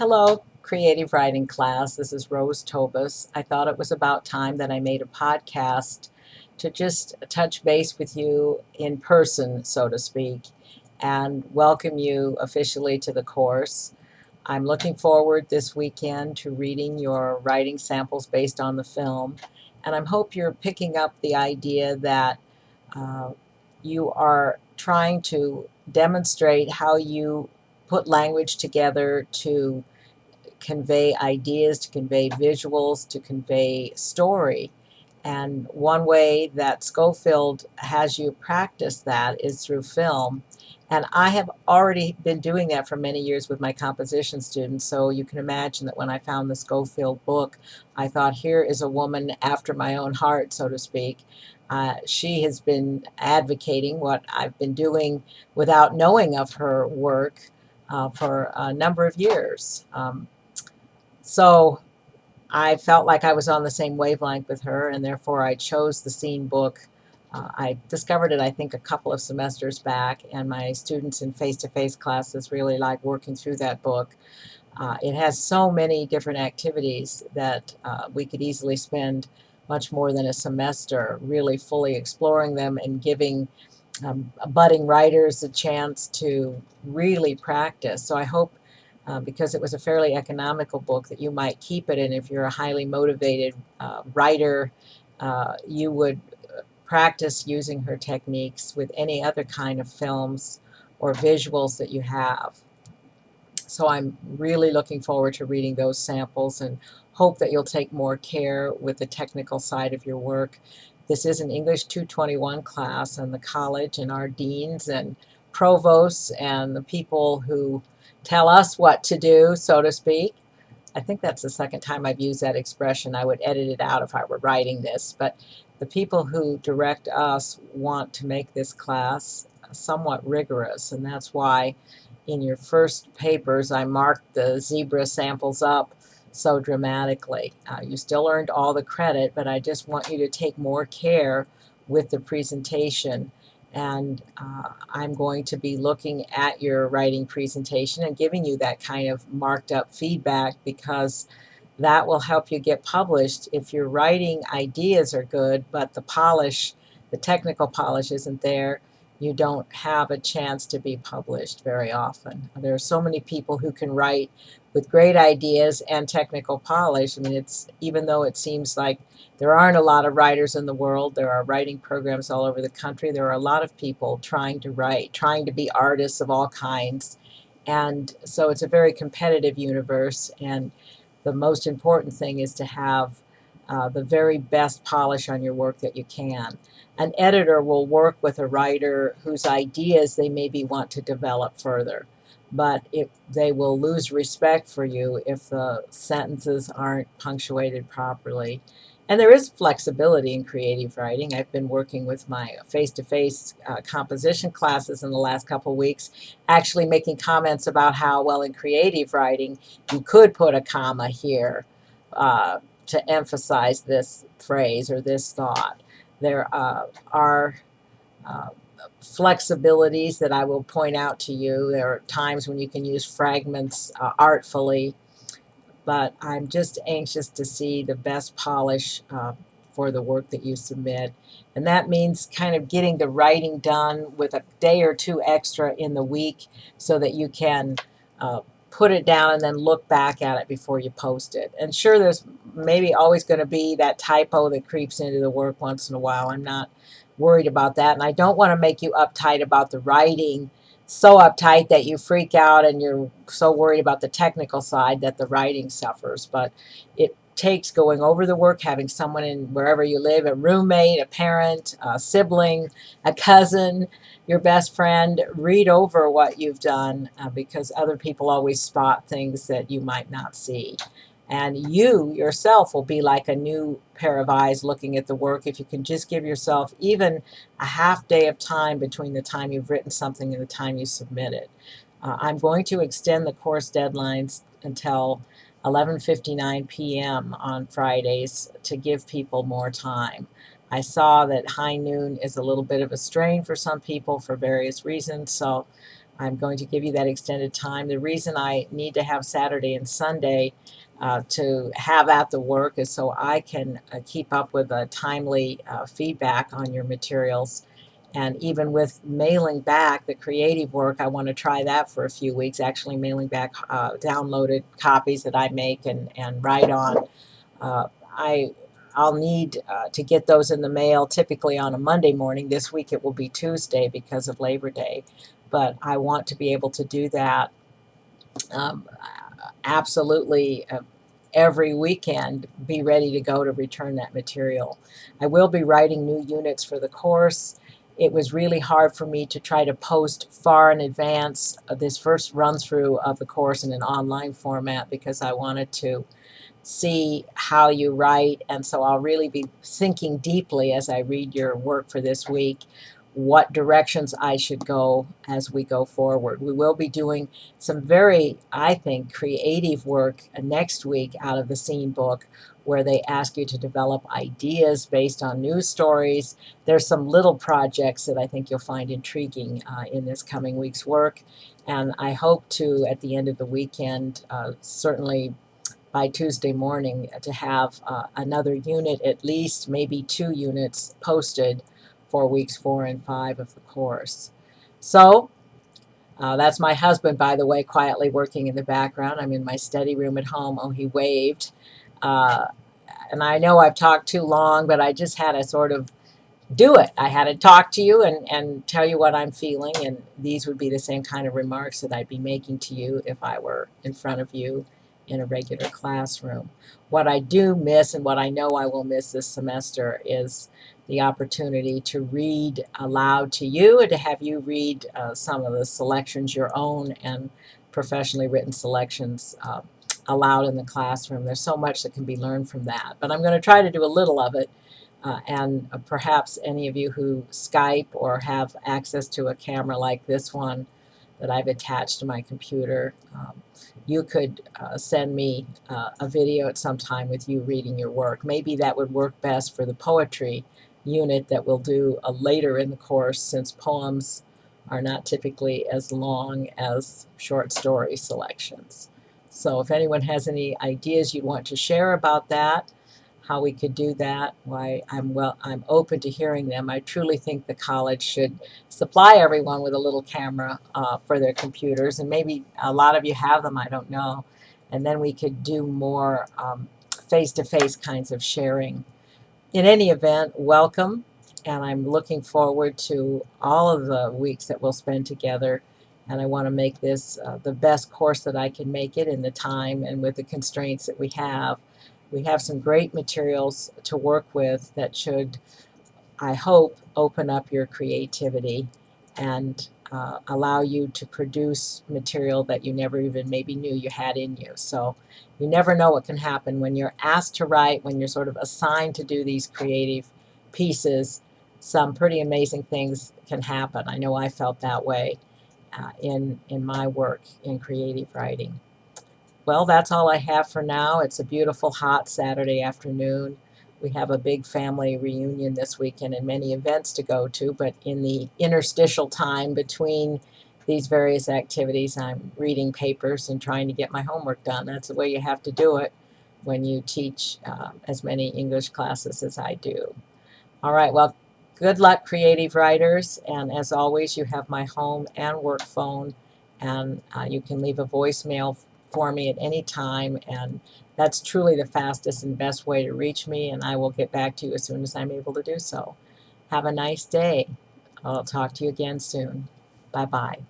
Hello, creative writing class. This is Rose Tobus. I thought it was about time that I made a podcast to just touch base with you in person, so to speak, and welcome you officially to the course. I'm looking forward this weekend to reading your writing samples based on the film, and I hope you're picking up the idea that uh, you are trying to demonstrate how you put language together to convey ideas, to convey visuals, to convey story. And one way that Schofield has you practice that is through film. And I have already been doing that for many years with my composition students. So you can imagine that when I found the Schofield book, I thought, here is a woman after my own heart, so to speak. She has been advocating what I've been doing without knowing of her work for a number of years. So I felt like I was on the same wavelength with her, and therefore I chose the Scene book. I discovered it, I think, a couple of semesters back, and my students in face-to-face classes really like working through that book. It has so many different activities that we could easily spend much more than a semester really fully exploring them and giving budding writers a chance to really practice. So I hope, because it was a fairly economical book, that you might keep it. And if you're a highly motivated writer, you would practice using her techniques with any other kind of films or visuals that you have. So I'm really looking forward to reading those samples and hope that you'll take more care with the technical side of your work. This is an English 221 class, and the college and our deans and provosts and the people who tell us what to do, so to speak. I think that's the second time I've used that expression. I would edit it out if I were writing this, but the people who direct us want to make this class somewhat rigorous, and that's why in your first papers I marked the zebra samples up so dramatically. You still earned all the credit, but I just want you to take more care with the presentation. And I'm going to be looking at your writing presentation and giving you that kind of marked up feedback, because that will help you get published. If your writing ideas are good, but the polish, the technical polish isn't there, you don't have a chance to be published very often. There are so many people who can write with great ideas and technical polish. I mean, it's, even though it seems like there aren't a lot of writers in the world, there are writing programs all over the country, there are a lot of people trying to write, trying to be artists of all kinds. And so it's a very competitive universe, and the most important thing is to have the very best polish on your work that you can. An editor will work with a writer whose ideas they maybe want to develop further, but if they will lose respect for you if the sentences aren't punctuated properly. And there is flexibility in creative writing. I've been working with my face-to-face composition classes in the last couple weeks, actually making comments about how, well, in creative writing, you could put a comma here to emphasize this phrase or this thought. There are uh, flexibilities that I will point out to you. There are times when you can use fragments artfully, but I'm just anxious to see the best polish for the work that you submit. And that means kind of getting the writing done with a day or two extra in the week so that you can uh, put it down and then look back at it before you post it. And sure, there's maybe always going to be that typo that creeps into the work once in a while. I'm not worried about that. And I don't want to make you uptight about the writing, so uptight that you freak out and you're so worried about the technical side that the writing suffers. But it takes going over the work, having someone in wherever you live, a roommate, a parent, a sibling, a cousin, your best friend, read over what you've done, because other people always spot things that you might not see. And you yourself will be like a new pair of eyes looking at the work if you can just give yourself even a half day of time between the time you've written something and the time you submit it. I'm going to extend the course deadlines until 11:59 p.m. on Fridays to give people more time. I saw that high noon is a little bit of a strain for some people for various reasons, so I'm going to give you that extended time. The reason I need to have Saturday and Sunday to have at the work is so I can keep up with timely feedback on your materials. And even with mailing back the creative work, I want to try that for a few weeks, actually mailing back downloaded copies that I make and write on. Uh, I I'll need to get those in the mail typically on a Monday morning. This week it will be Tuesday because of Labor Day, but I want to be able to do that um, absolutely every weekend, be ready to go to return that material. I will be writing new units for the course. It was really hard for me to try to post far in advance this first run through of the course in an online format because I wanted to see how you write, and so I'll really be thinking deeply as I read your work for this week what directions I should go as we go forward. We will be doing some very, I think, creative work next week out of the Scene book where they ask you to develop ideas based on news stories. There's some little projects that I think you'll find intriguing in this coming week's work, and I hope to, at the end of the weekend, certainly by Tuesday morning, to have another unit, at least maybe 2 units posted for weeks 4 and 5 of the course. So that's my husband, by the way, quietly working in the background. I'm in my study room at home. Oh, he waved. Uh, and I know I've talked too long, but I just had to sort of do it. I had to talk to you and tell you what I'm feeling, and these would be the same kind of remarks that I'd be making to you if I were in front of you in a regular classroom. What I do miss and what I know I will miss this semester is the opportunity to read aloud to you and to have you read some of the selections, your own and professionally written selections, aloud in the classroom. There's so much that can be learned from that, but I'm going to try to do a little of it. And perhaps any of you who Skype or have access to a camera like this one that I've attached to my computer, you could send me a video at some time with you reading your work. Maybe that would work best for the poetry unit that we'll do later in the course, since poems are not typically as long as short story selections. So if anyone has any ideas you'd want to share about that, how we could do that, why I'm open to hearing them. I truly think the college should supply everyone with a little camera for their computers, and maybe a lot of you have them, I don't know, and then we could do more face-to-face kinds of sharing. In any event, welcome, and I'm looking forward to all of the weeks that we'll spend together, and I want to make this the best course that I can make it in the time and with the constraints that we have. We have some great materials to work with that should, I hope, open up your creativity and allow you to produce material that you never even maybe knew you had in you. So you never know what can happen when you're asked to write, when you're sort of assigned to do these creative pieces. Some pretty amazing things can happen. I know I felt that way in my work in creative writing. Well, that's all I have for now. It's a beautiful, hot Saturday afternoon. We have a big family reunion this weekend and many events to go to, but in the interstitial time between these various activities, I'm reading papers and trying to get my homework done. That's the way you have to do it when you teach as many English classes as I do. All right, well, good luck, creative writers, and as always, you have my home and work phone, and you can leave a voicemail for me at any time, and that's truly the fastest and best way to reach me, and I will get back to you as soon as I'm able to do so. Have a nice day. I'll talk to you again soon. Bye-bye.